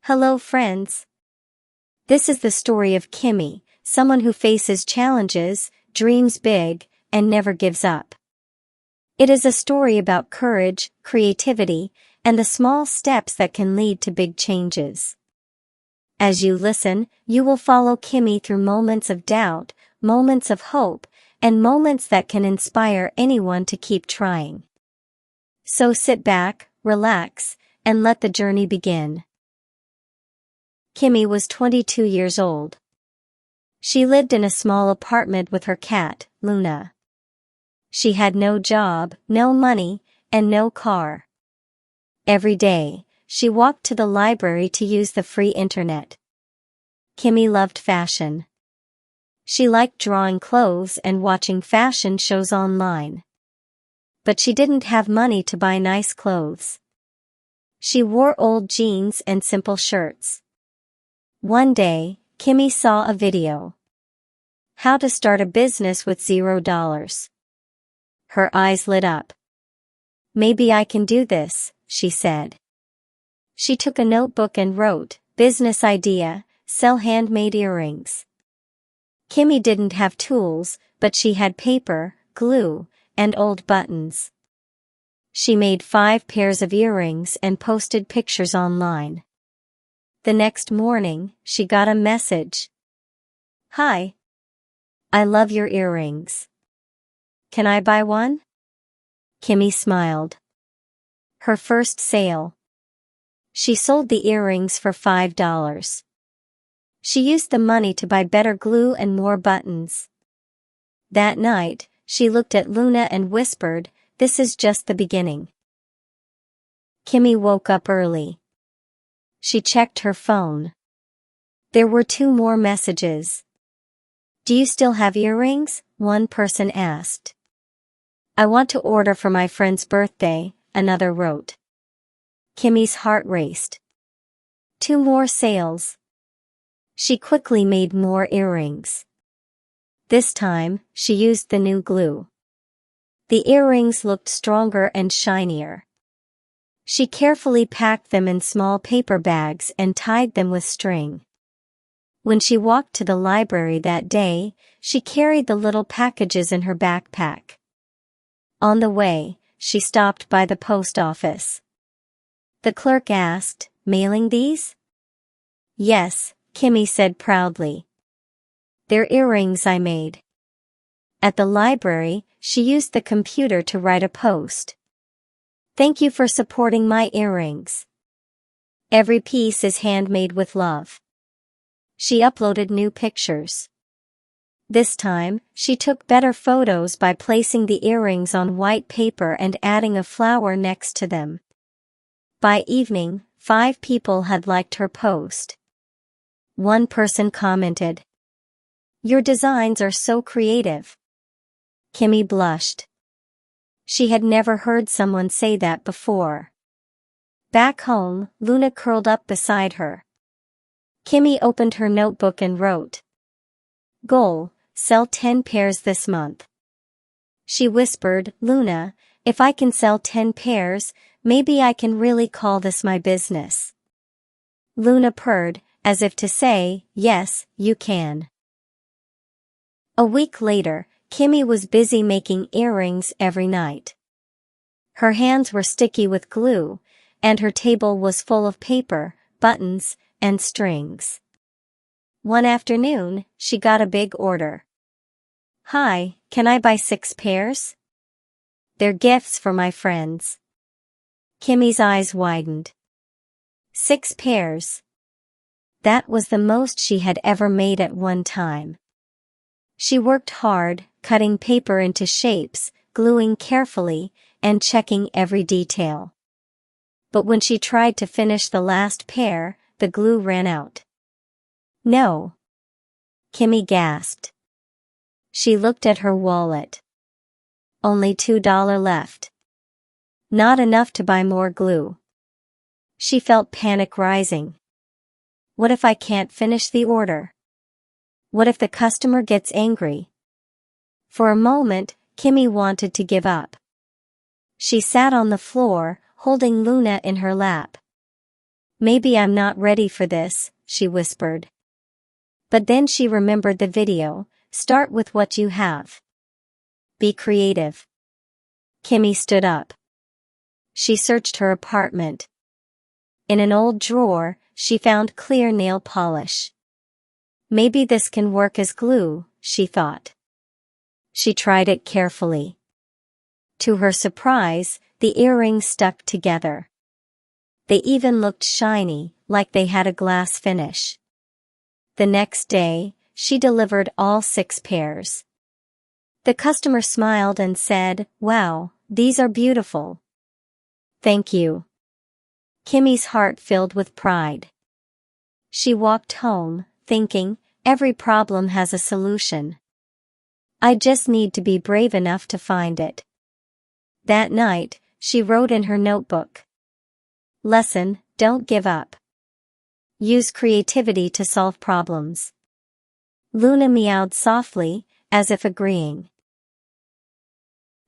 Hello friends. This is the story of Kimmy, someone who faces challenges, dreams big, and never gives up. It is a story about courage, creativity, and the small steps that can lead to big changes. As you listen, you will follow Kimmy through moments of doubt, moments of hope, and moments that can inspire anyone to keep trying. So sit back, relax, and let the journey begin. Kimmy was 22 years old. She lived in a small apartment with her cat, Luna. She had no job, no money, and no car. Every day, she walked to the library to use the free internet. Kimmy loved fashion. She liked drawing clothes and watching fashion shows online. But she didn't have money to buy nice clothes. She wore old jeans and simple shirts. One day, Kimmy saw a video. How to start a business with $0. Her eyes lit up. Maybe I can do this, she said. She took a notebook and wrote, "Business idea, sell handmade earrings." Kimmy didn't have tools, but she had paper, glue, and old buttons. She made 5 pairs of earrings and posted pictures online. The next morning, she got a message. "Hi. I love your earrings. Can I buy one?" Kimmy smiled. Her first sale. She sold the earrings for $5. She used the money to buy better glue and more buttons. That night, she looked at Luna and whispered, "This is just the beginning." Kimmy woke up early. She checked her phone. There were 2 more messages. "Do you still have earrings?" one person asked. "I want to order for my friend's birthday," another wrote. Kimmy's heart raced. 2 more sales. She quickly made more earrings. This time, she used the new glue. The earrings looked stronger and shinier. She carefully packed them in small paper bags and tied them with string. When she walked to the library that day, she carried the little packages in her backpack. On the way, she stopped by the post office. The clerk asked, "Mailing these?" "Yes," Kimmy said proudly. "They're earrings I made." At the library, she used the computer to write a post. "Thank you for supporting my earrings. Every piece is handmade with love." She uploaded new pictures. This time, she took better photos by placing the earrings on white paper and adding a flower next to them. By evening, 5 people had liked her post. One person commented, "Your designs are so creative." Kimmy blushed. She had never heard someone say that before. Back home, Luna curled up beside her. Kimmy opened her notebook and wrote, "Goal, sell 10 pairs this month." She whispered, "Luna, if I can sell 10 pairs, maybe I can really call this my business." Luna purred, as if to say, "Yes, you can." A week later, Kimmy was busy making earrings every night. Her hands were sticky with glue, and her table was full of paper, buttons, and strings. One afternoon, she got a big order. "Hi, can I buy 6 pairs? They're gifts for my friends." Kimmy's eyes widened. 6 pairs. That was the most she had ever made at one time. She worked hard, cutting paper into shapes, gluing carefully, and checking every detail. But when she tried to finish the last pair, the glue ran out. "No!" Kimmy gasped. She looked at her wallet. Only $2 left. Not enough to buy more glue. She felt panic rising. What if I can't finish the order? What if the customer gets angry? For a moment, Kimmy wanted to give up. She sat on the floor, holding Luna in her lap. Maybe I'm not ready for this, she whispered. But then she remembered the video. Start with what you have. Be creative. Kimmy stood up. She searched her apartment. In an old drawer, she found clear nail polish. Maybe this can work as glue, she thought. She tried it carefully. To her surprise, the earrings stuck together. They even looked shiny, like they had a glass finish. The next day, she delivered all 6 pairs. The customer smiled and said, "Wow, these are beautiful." "Thank you." Kimmy's heart filled with pride. She walked home, thinking, every problem has a solution. I just need to be brave enough to find it. That night, she wrote in her notebook. Lesson: don't give up. Use creativity to solve problems. Luna meowed softly, as if agreeing.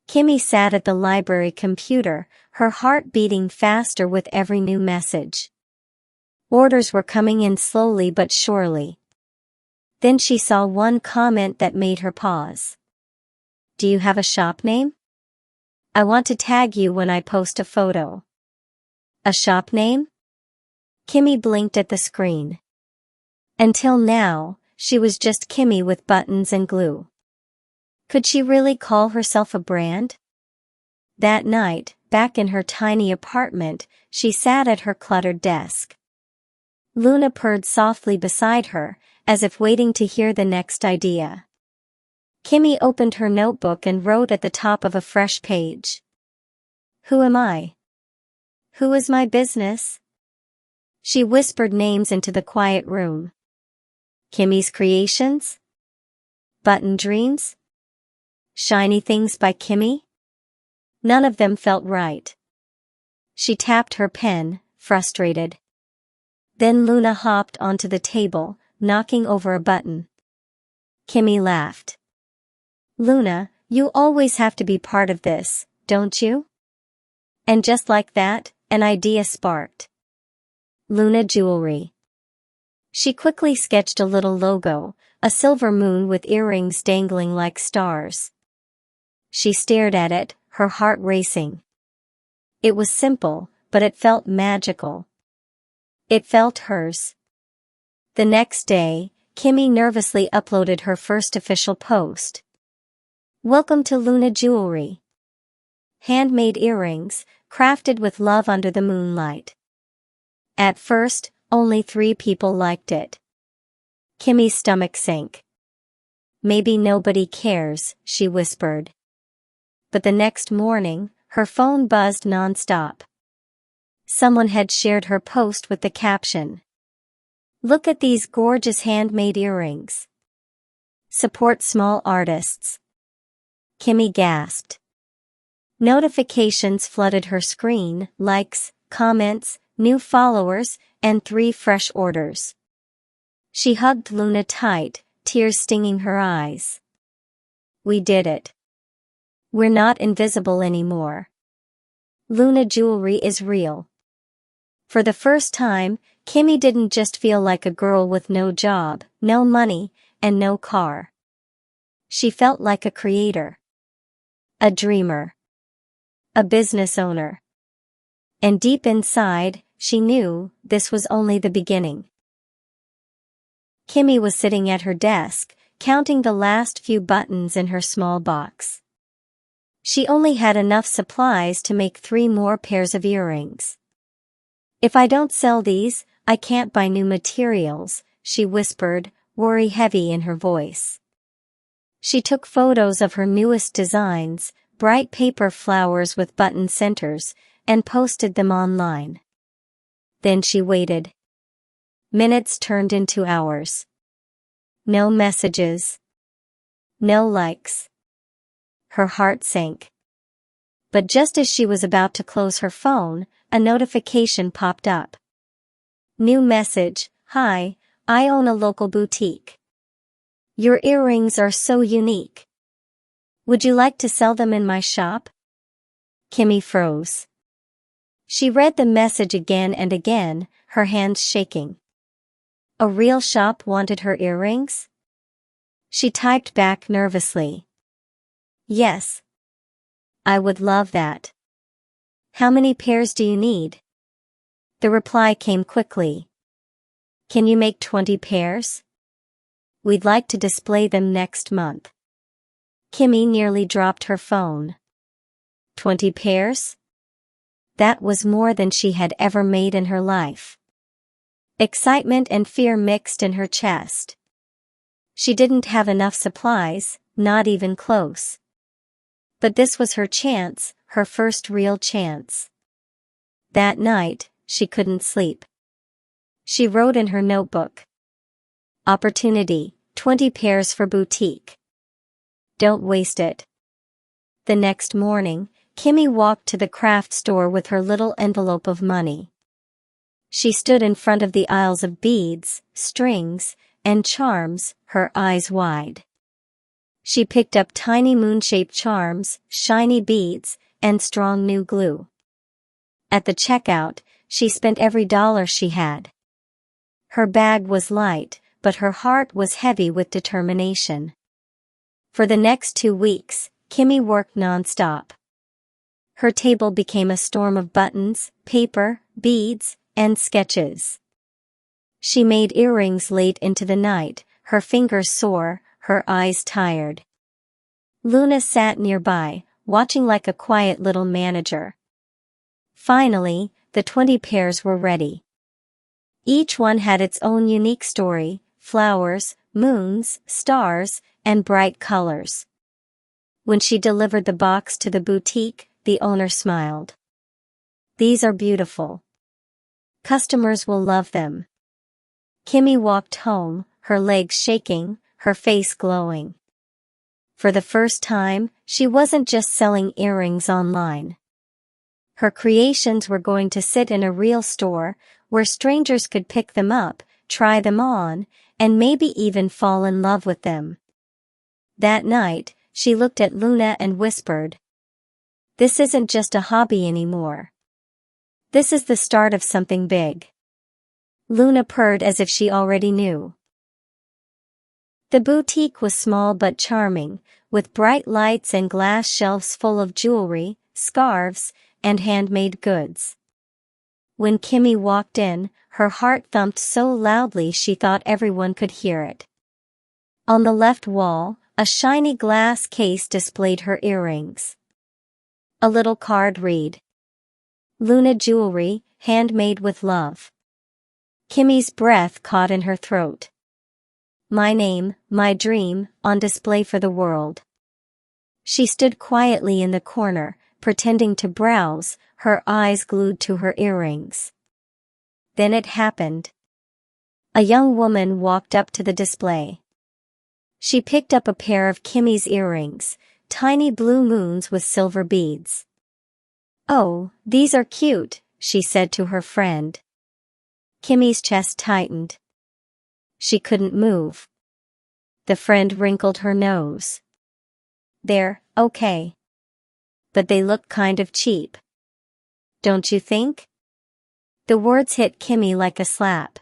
Kimmy sat at the library computer, her heart beating faster with every new message. Orders were coming in slowly but surely. Then she saw one comment that made her pause. "Do you have a shop name? I want to tag you when I post a photo." A shop name? Kimmy blinked at the screen. Until now, she was just Kimmy with buttons and glue. Could she really call herself a brand? That night, back in her tiny apartment, she sat at her cluttered desk. Luna purred softly beside her, as if waiting to hear the next idea. Kimmy opened her notebook and wrote at the top of a fresh page. Who am I? Who is my business? She whispered names into the quiet room. Kimmy's Creations? Button Dreams? Shiny Things by Kimmy? None of them felt right. She tapped her pen, frustrated. Then Luna hopped onto the table, knocking over a button. Kimmy laughed. "Luna, you always have to be part of this, don't you?" And just like that, an idea sparked. Luna Jewelry. She quickly sketched a little logo, a silver moon with earrings dangling like stars. She stared at it, her heart racing. It was simple, but it felt magical. It felt hers. The next day, Kimmy nervously uploaded her first official post. Welcome to Luna Jewelry. Handmade earrings, crafted with love under the moonlight. At first, only 3 people liked it. Kimmy's stomach sank. Maybe nobody cares, she whispered. But the next morning, her phone buzzed nonstop. Someone had shared her post with the caption, "Look at these gorgeous handmade earrings. Support small artists." Kimmy gasped. Notifications flooded her screen, likes, comments, new followers, and 3 fresh orders. She hugged Luna tight, tears stinging her eyes. We did it. We're not invisible anymore. Luna Jewelry is real. For the first time, Kimmy didn't just feel like a girl with no job, no money, and no car. She felt like a creator. A dreamer. A business owner. And deep inside, she knew this was only the beginning. Kimmy was sitting at her desk, counting the last few buttons in her small box. She only had enough supplies to make 3 more pairs of earrings. If I don't sell these, I can't buy new materials, she whispered, worry heavy in her voice. She took photos of her newest designs, bright paper flowers with button centers, and posted them online. Then she waited. Minutes turned into hours. No messages. No likes. Her heart sank. But just as she was about to close her phone, a notification popped up. New message: "Hi, I own a local boutique. Your earrings are so unique. Would you like to sell them in my shop?" Kimmy froze. She read the message again and again, her hands shaking. A real shop wanted her earrings? She typed back nervously. Yes. I would love that. How many pairs do you need? The reply came quickly. Can you make 20 pairs? We'd like to display them next month. Kimmy nearly dropped her phone. 20 pairs? That was more than she had ever made in her life. Excitement and fear mixed in her chest. She didn't have enough supplies, not even close. But this was her chance, her first real chance. That night, she couldn't sleep. She wrote in her notebook. Opportunity, 20 pairs for boutique. Don't waste it. The next morning, Kimmy walked to the craft store with her little envelope of money. She stood in front of the aisles of beads, strings, and charms, her eyes wide. She picked up tiny moon-shaped charms, shiny beads, and strong new glue. At the checkout, she spent every dollar she had. Her bag was light, but her heart was heavy with determination. For the next 2 weeks, Kimmy worked non-stop. Her table became a storm of buttons, paper, beads, and sketches. She made earrings late into the night, her fingers sore, her eyes tired. Luna sat nearby, watching like a quiet little manager. Finally, the 20 pairs were ready. Each one had its own unique story, flowers, moons, stars, and bright colors. When she delivered the box to the boutique, the owner smiled. These are beautiful. Customers will love them. Kimmy walked home, her legs shaking, her face glowing. For the first time, she wasn't just selling earrings online. Her creations were going to sit in a real store, where strangers could pick them up, try them on, and maybe even fall in love with them. That night, she looked at Luna and whispered, "This isn't just a hobby anymore. This is the start of something big." Luna purred as if she already knew. The boutique was small but charming, with bright lights and glass shelves full of jewelry, scarves, and handmade goods. When Kimmy walked in, her heart thumped so loudly she thought everyone could hear it. On the left wall, a shiny glass case displayed her earrings. A little card read, "Luna Jewelry, handmade with love." Kimmy's breath caught in her throat. My name, my dream, on display for the world. She stood quietly in the corner, pretending to browse, her eyes glued to her earrings. Then it happened. A young woman walked up to the display. She picked up a pair of Kimmy's earrings, tiny blue moons with silver beads. "Oh, these are cute," she said to her friend. Kimmy's chest tightened. She couldn't move. The friend wrinkled her nose. "They're okay. But they look kind of cheap. Don't you think?" The words hit Kimmy like a slap.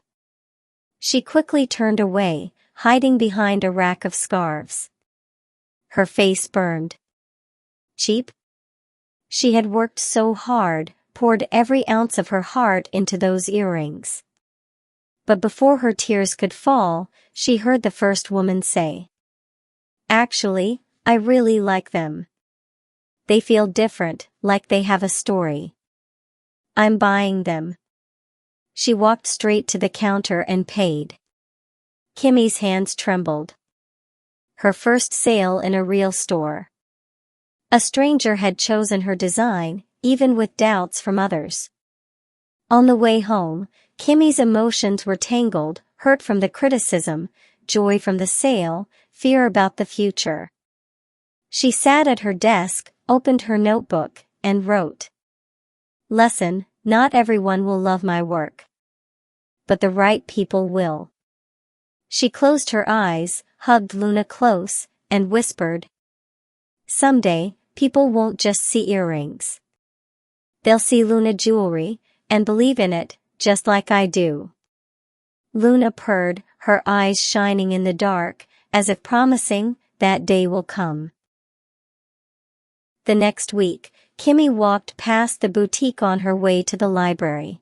She quickly turned away, hiding behind a rack of scarves. Her face burned. Cheap? She had worked so hard, poured every ounce of her heart into those earrings. But before her tears could fall, she heard the first woman say, "Actually, I really like them. They feel different, like they have a story. I'm buying them." She walked straight to the counter and paid. Kimmy's hands trembled. Her first sale in a real store. A stranger had chosen her design, even with doubts from others. On the way home, Kimmy's emotions were tangled, hurt from the criticism, joy from the sale, fear about the future. She sat at her desk, opened her notebook, and wrote. Lesson: not everyone will love my work. But the right people will. She closed her eyes, hugged Luna close, and whispered, "Someday, people won't just see earrings. They'll see Luna jewelry and believe in it, just like I do. Luna purred, her eyes shining in the dark, as if promising, that day will come. The next week, Kimmy walked past the boutique on her way to the library.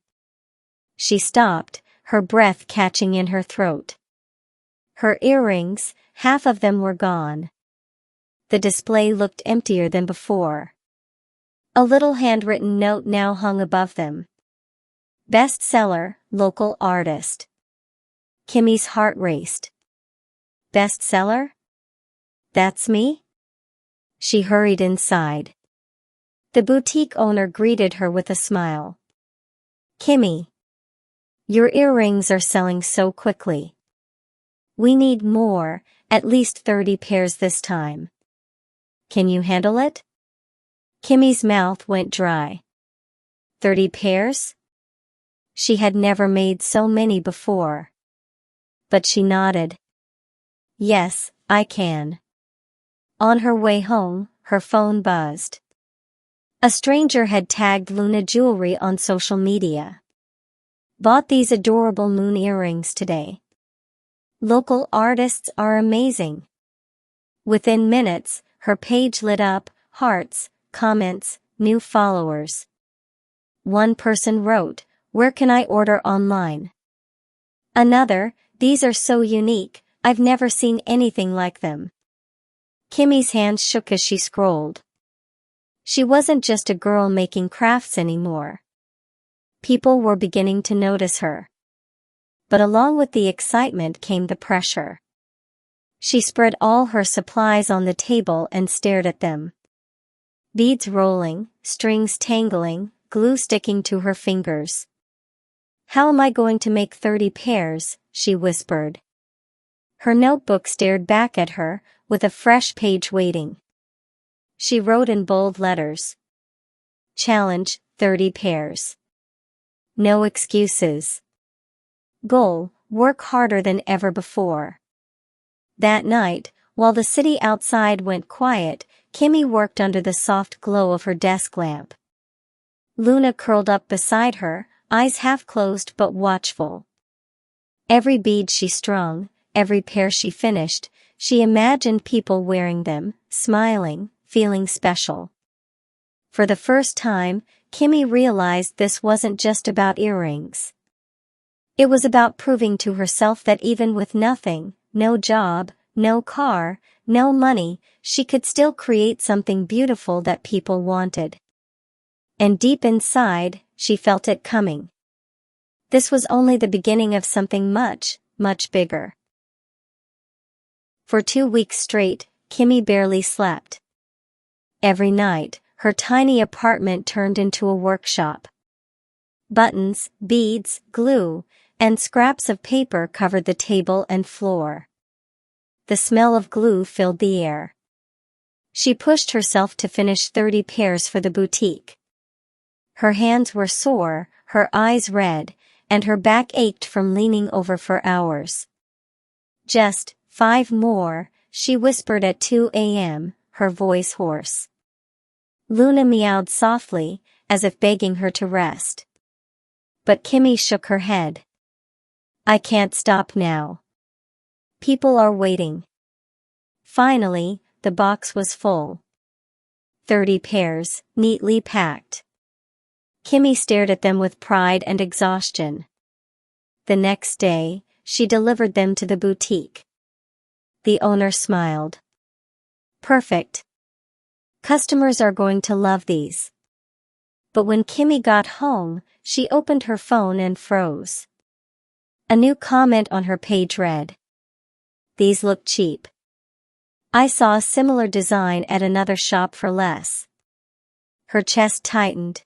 She stopped, her breath catching in her throat. Her earrings, half of them were gone. The display looked emptier than before. A little handwritten note now hung above them. Bestseller, local artist. Kimmy's heart raced. Bestseller? That's me? She hurried inside. The boutique owner greeted her with a smile. Kimmy, your earrings are selling so quickly. We need more, at least 30 pairs this time. Can you handle it? Kimmy's mouth went dry. 30 pairs? She had never made so many before. But she nodded. Yes, I can. On her way home, her phone buzzed. A stranger had tagged Luna jewelry on social media. Bought these adorable moon earrings today. Local artists are amazing. Within minutes, her page lit up, hearts, comments, new followers. One person wrote, "Where can I order online?" Another, "These are so unique, I've never seen anything like them." Kimmy's hands shook as she scrolled. She wasn't just a girl making crafts anymore. People were beginning to notice her. But along with the excitement came the pressure. She spread all her supplies on the table and stared at them. Beads rolling, strings tangling, glue sticking to her fingers. How am I going to make 30 pairs? She whispered. Her notebook stared back at her, with a fresh page waiting. She wrote in bold letters. Challenge, 30 pairs. No excuses. Goal, work harder than ever before. That night, while the city outside went quiet, Kimmy worked under the soft glow of her desk lamp. Luna curled up beside her, eyes half closed but watchful. Every bead she strung, every pair she finished, she imagined people wearing them, smiling, feeling special. For the first time, Kimmy realized this wasn't just about earrings. It was about proving to herself that even with nothing, no job, no car, no money, she could still create something beautiful that people wanted. And deep inside, she felt it coming. This was only the beginning of something much, much bigger. For 2 weeks straight, Kimmy barely slept. Every night, her tiny apartment turned into a workshop. Buttons, beads, glue, and scraps of paper covered the table and floor. The smell of glue filled the air. She pushed herself to finish 30 pairs for the boutique. Her hands were sore, her eyes red, and her back ached from leaning over for hours. Just 5 more, she whispered at 2 a.m., her voice hoarse. Luna meowed softly, as if begging her to rest. But Kimmy shook her head. I can't stop now. People are waiting. Finally, the box was full. 30 pairs, neatly packed. Kimmy stared at them with pride and exhaustion. The next day, she delivered them to the boutique. The owner smiled. Perfect. Customers are going to love these. But when Kimmy got home, she opened her phone and froze. A new comment on her page read. These look cheap. I saw a similar design at another shop for less. Her chest tightened.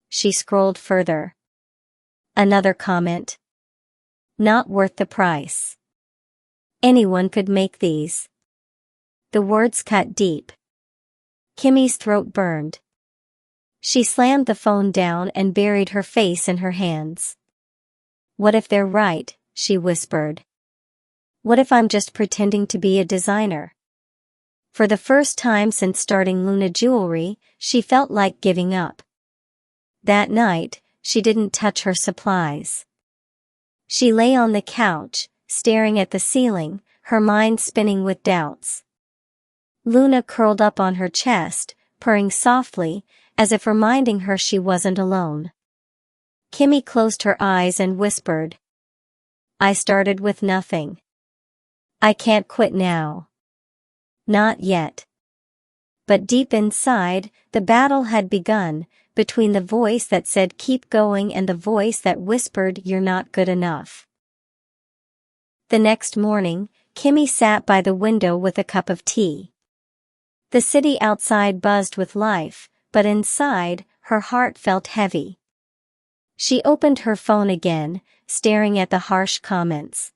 She scrolled further. Another comment. Not worth the price. Anyone could make these. The words cut deep. Kimmy's throat burned. She slammed the phone down and buried her face in her hands. What if they're right, she whispered. What if I'm just pretending to be a designer? For the first time since starting Luna Jewelry, she felt like giving up. That night, she didn't touch her supplies. She lay on the couch, staring at the ceiling, her mind spinning with doubts. Luna curled up on her chest, purring softly, as if reminding her she wasn't alone. Kimmy closed her eyes and whispered, "I started with nothing. I can't quit now." Not yet. But deep inside, the battle had begun, between the voice that said keep going and the voice that whispered you're not good enough. The next morning, Kimmy sat by the window with a cup of tea. The city outside buzzed with life, but inside, her heart felt heavy. She opened her phone again, staring at the harsh comments.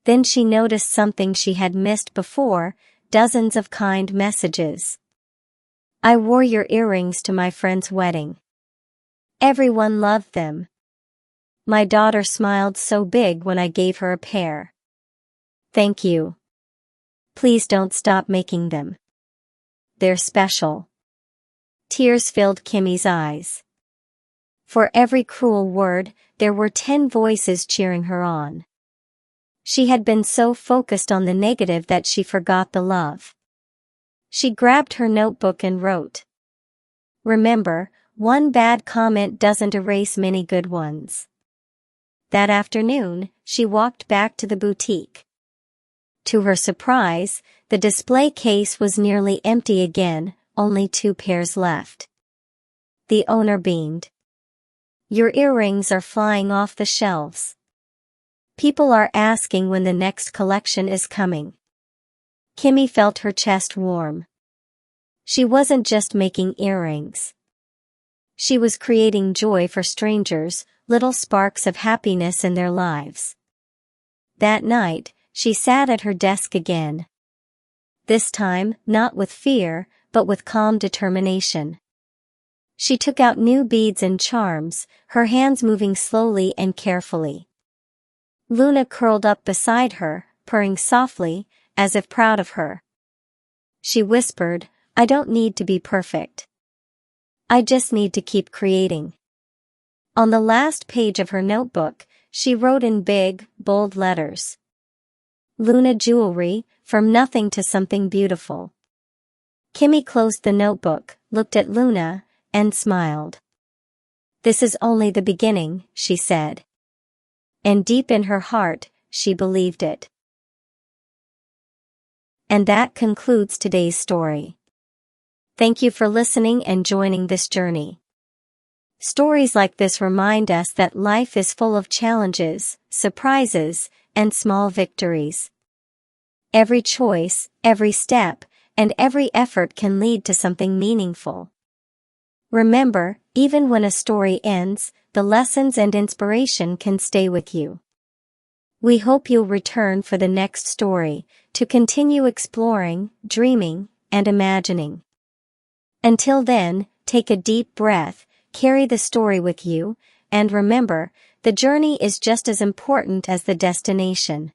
Then she noticed something she had missed before, dozens of kind messages. "I wore your earrings to my friend's wedding. Everyone loved them. My daughter smiled so big when I gave her a pair. Thank you. Please don't stop making them. They're special." Tears filled Kimmy's eyes. For every cruel word, there were 10 voices cheering her on. She had been so focused on the negative that she forgot the love. She grabbed her notebook and wrote, "Remember, one bad comment doesn't erase many good ones." That afternoon, she walked back to the boutique. To her surprise, the display case was nearly empty again, only 2 pairs left. The owner beamed. "Your earrings are flying off the shelves. People are asking when the next collection is coming." Kimmy felt her chest warm. She wasn't just making earrings. She was creating joy for strangers, little sparks of happiness in their lives. That night, she sat at her desk again. This time, not with fear, but with calm determination. She took out new beads and charms, her hands moving slowly and carefully. Luna curled up beside her, purring softly, as if proud of her. She whispered, "I don't need to be perfect. I just need to keep creating." On the last page of her notebook, she wrote in big, bold letters, "Luna Jewelry, from nothing to something beautiful." Kimmy closed the notebook, looked at Luna, and smiled. "This is only the beginning," she said. And deep in her heart, she believed it. And that concludes today's story. Thank you for listening and joining this journey. Stories like this remind us that life is full of challenges, surprises, and small victories. Every choice, every step, and every effort can lead to something meaningful. Remember, even when a story ends, the lessons and inspiration can stay with you. We hope you'll return for the next story, to continue exploring, dreaming, and imagining. Until then, take a deep breath, carry the story with you, and remember, the journey is just as important as the destination.